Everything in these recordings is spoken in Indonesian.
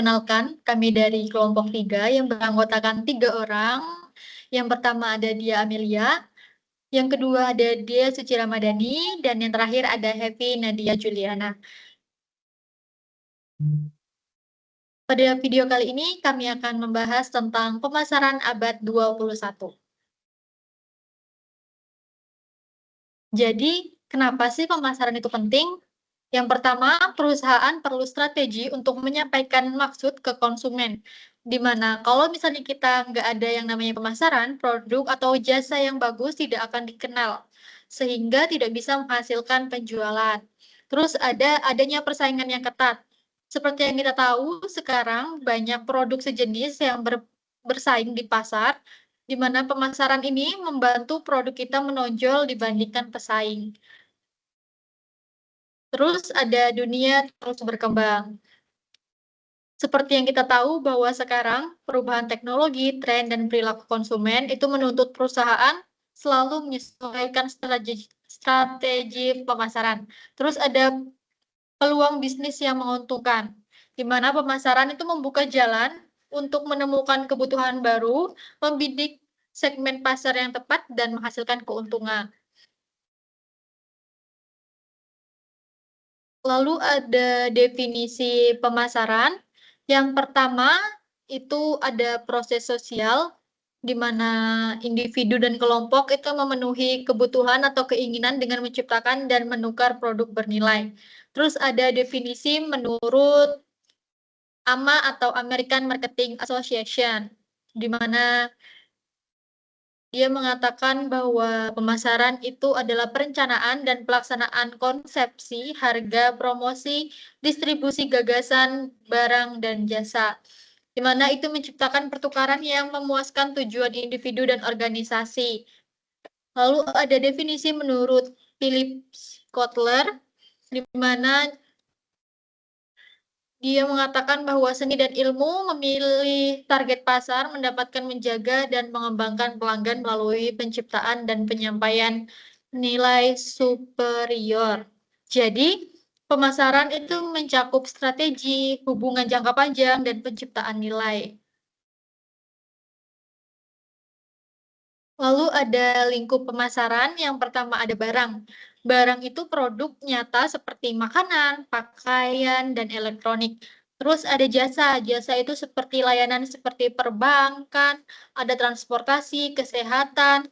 Perkenalkan, kami dari kelompok 3 yang beranggotakan 3 orang. Yang pertama ada Dia Amelia, yang kedua ada Dia Suci Ramadhani, dan yang terakhir ada Happy Nadia Juliana. Pada video kali ini kami akan membahas tentang pemasaran abad 21. Jadi, kenapa sih pemasaran itu penting? Yang pertama, perusahaan perlu strategi untuk menyampaikan maksud ke konsumen. Di mana kalau misalnya kita nggak ada yang namanya pemasaran, produk atau jasa yang bagus tidak akan dikenal, sehingga tidak bisa menghasilkan penjualan. Terus adanya persaingan yang ketat. Seperti yang kita tahu, sekarang banyak produk sejenis yang bersaing di pasar, di mana pemasaran ini membantu produk kita menonjol dibandingkan pesaing. Terus ada dunia terus berkembang. Seperti yang kita tahu bahwa sekarang perubahan teknologi, tren, dan perilaku konsumen itu menuntut perusahaan selalu menyesuaikan strategi pemasaran. Terus ada peluang bisnis yang menguntungkan, di mana pemasaran itu membuka jalan untuk menemukan kebutuhan baru, membidik segmen pasar yang tepat, dan menghasilkan keuntungan. Lalu ada definisi pemasaran. Yang pertama itu ada proses sosial, di mana individu dan kelompok itu memenuhi kebutuhan atau keinginan dengan menciptakan dan menukar produk bernilai. Terus ada definisi menurut AMA atau American Marketing Association, di mana dia mengatakan bahwa pemasaran itu adalah perencanaan dan pelaksanaan konsepsi, harga, promosi, distribusi gagasan, barang, dan jasa, di mana itu menciptakan pertukaran yang memuaskan tujuan individu dan organisasi. Lalu ada definisi menurut Philip Kotler, di mana dia mengatakan bahwa seni dan ilmu memilih target pasar, mendapatkan, menjaga, dan mengembangkan pelanggan melalui penciptaan dan penyampaian nilai superior. Jadi, pemasaran itu mencakup strategi, hubungan jangka panjang, dan penciptaan nilai. Lalu ada lingkup pemasaran, yang pertama ada barang. Barang itu produk nyata seperti makanan, pakaian, dan elektronik. Terus ada jasa, jasa itu seperti layanan seperti perbankan, ada transportasi, kesehatan,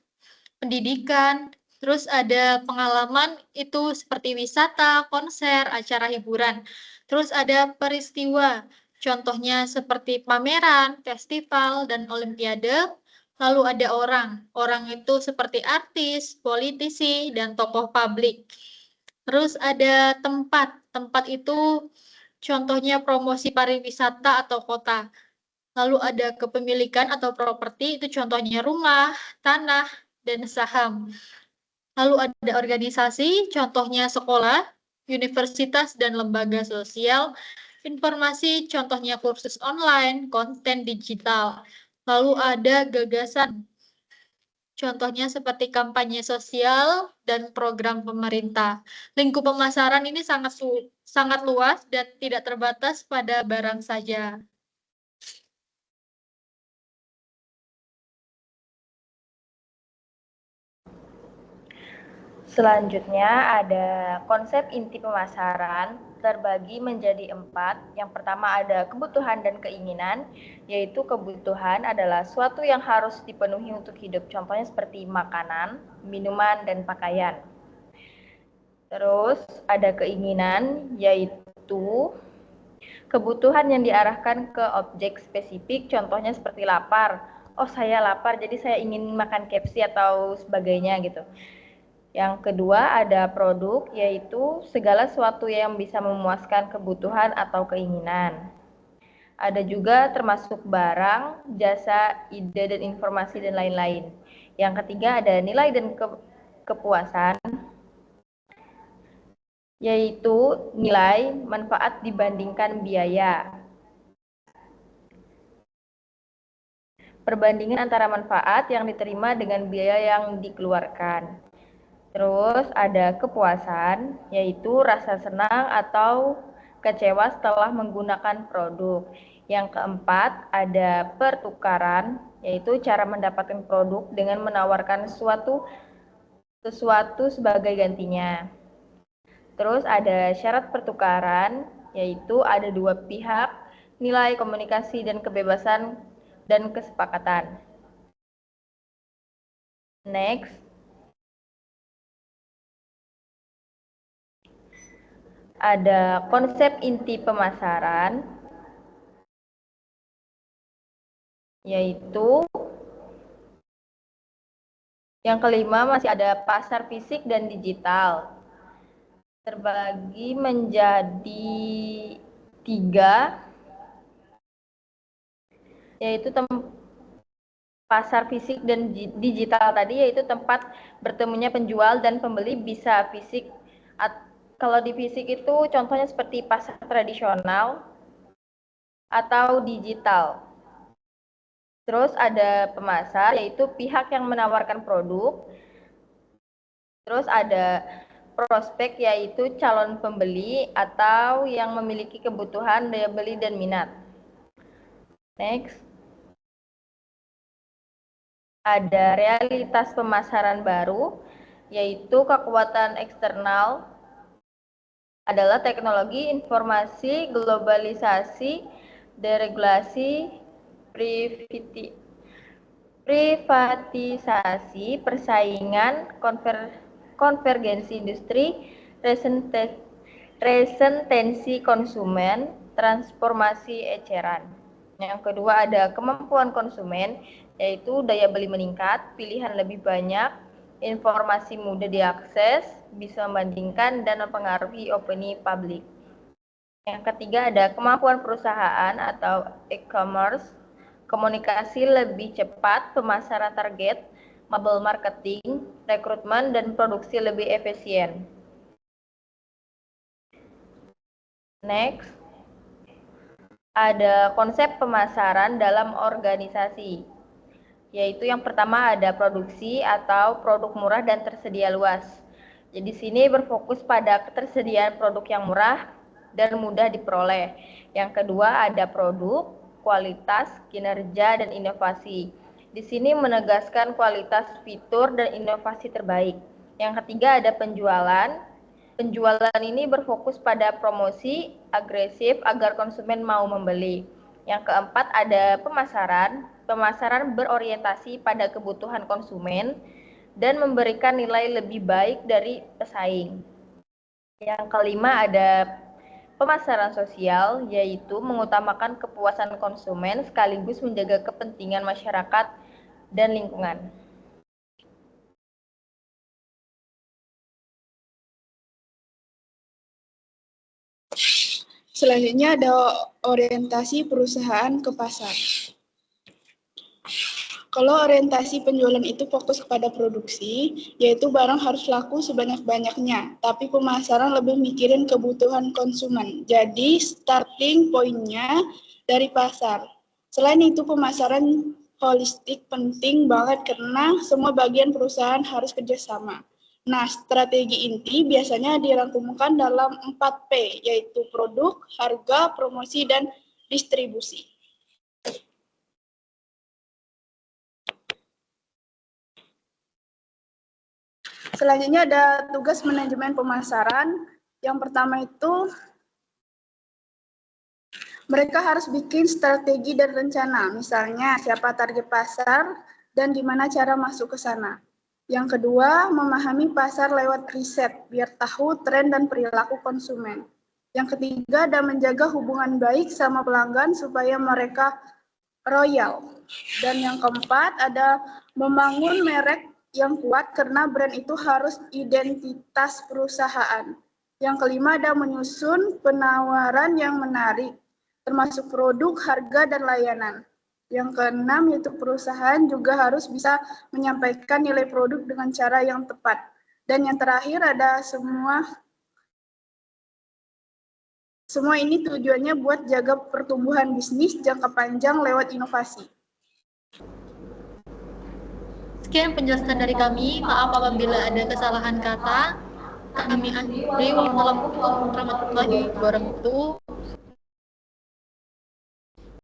pendidikan. Terus ada pengalaman itu seperti wisata, konser, acara hiburan. Terus ada peristiwa, contohnya seperti pameran, festival, dan olimpiade. Lalu ada orang, orang itu seperti artis, politisi, dan tokoh publik. Terus ada tempat, tempat itu contohnya promosi pariwisata atau kota. Lalu ada kepemilikan atau properti, itu contohnya rumah, tanah, dan saham. Lalu ada organisasi, contohnya sekolah, universitas, dan lembaga sosial. Informasi, contohnya kursus online, konten digital. Lalu ada gagasan, contohnya seperti kampanye sosial dan program pemerintah. Lingkup pemasaran ini sangat luas dan tidak terbatas pada barang saja. Selanjutnya ada konsep inti pemasaran terbagi menjadi 4. Yang pertama ada kebutuhan dan keinginan, yaitu kebutuhan adalah suatu yang harus dipenuhi untuk hidup, contohnya seperti makanan, minuman, dan pakaian. Terus ada keinginan, yaitu kebutuhan yang diarahkan ke objek spesifik, contohnya seperti lapar. Oh, saya lapar, jadi saya ingin makan KFC atau sebagainya gitu. Yang kedua ada produk, yaitu segala sesuatu yang bisa memuaskan kebutuhan atau keinginan. Ada juga termasuk barang, jasa, ide, dan informasi, dan lain-lain. Yang ketiga ada nilai dan kepuasan, yaitu nilai manfaat dibandingkan biaya. Perbandingan antara manfaat yang diterima dengan biaya yang dikeluarkan. Terus ada kepuasan, yaitu rasa senang atau kecewa setelah menggunakan produk. Yang keempat, ada pertukaran, yaitu cara mendapatkan produk dengan menawarkan sesuatu sebagai gantinya. Terus ada syarat pertukaran, yaitu ada dua pihak, nilai komunikasi dan kebebasan dan kesepakatan. Next. Ada konsep inti pemasaran, yaitu yang kelima masih ada pasar fisik dan digital. Terbagi menjadi 3, yaitu pasar fisik dan digital tadi, yaitu tempat bertemunya penjual dan pembeli bisa fisik. Kalau di fisik itu contohnya seperti pasar tradisional atau digital. Terus ada pemasar, yaitu pihak yang menawarkan produk. Terus ada prospek, yaitu calon pembeli atau yang memiliki kebutuhan, daya beli, dan minat. Next. Ada realitas pemasaran baru, yaitu kekuatan eksternal adalah teknologi, informasi, globalisasi, deregulasi, privatisasi, persaingan, konvergensi industri, resentensi konsumen, transformasi eceran. Yang kedua ada kemampuan konsumen, yaitu daya beli meningkat, pilihan lebih banyak, informasi mudah diakses, bisa membandingkan dan mempengaruhi opini publik. Yang ketiga ada kemampuan perusahaan atau e-commerce, komunikasi lebih cepat, pemasaran target, mobile marketing, rekrutmen, dan produksi lebih efisien. Next, ada konsep pemasaran dalam organisasi, yaitu yang pertama ada produksi atau produk murah dan tersedia luas. Jadi sini berfokus pada ketersediaan produk yang murah dan mudah diperoleh. Yang kedua ada produk, kualitas, kinerja, dan inovasi. Di sini menegaskan kualitas fitur dan inovasi terbaik. Yang ketiga ada penjualan. Penjualan ini berfokus pada promosi agresif agar konsumen mau membeli. Yang keempat ada pemasaran. Pemasaran berorientasi pada kebutuhan konsumen dan memberikan nilai lebih baik dari pesaing. Yang kelima ada pemasaran sosial, yaitu mengutamakan kepuasan konsumen sekaligus menjaga kepentingan masyarakat dan lingkungan. Selanjutnya ada orientasi perusahaan ke pasar. Kalau orientasi penjualan itu fokus kepada produksi, yaitu barang harus laku sebanyak-banyaknya, tapi pemasaran lebih mikirin kebutuhan konsumen. Jadi starting point-nya dari pasar. Selain itu pemasaran holistik penting banget karena semua bagian perusahaan harus kerjasama. Nah, strategi inti biasanya dirangkumkan dalam 4P, yaitu produk, harga, promosi, dan distribusi. Selanjutnya ada tugas manajemen pemasaran. Yang pertama itu mereka harus bikin strategi dan rencana, misalnya siapa target pasar dan gimana cara masuk ke sana. Yang kedua, memahami pasar lewat riset, biar tahu tren dan perilaku konsumen. Yang ketiga, ada menjaga hubungan baik sama pelanggan supaya mereka royal. Dan yang keempat, ada membangun merek yang kuat karena brand itu harus identitas perusahaan. Yang kelima, ada menyusun penawaran yang menarik, termasuk produk, harga, dan layanan. Yang keenam, yaitu perusahaan juga harus bisa menyampaikan nilai produk dengan cara yang tepat. Dan yang terakhir ada semua ini tujuannya buat jaga pertumbuhan bisnis jangka panjang lewat inovasi. Sekian penjelasan dari kami. Maaf apabila ada kesalahan kata. kami akhiri. Wassalamualaikum warahmatullahi wabarakatuh.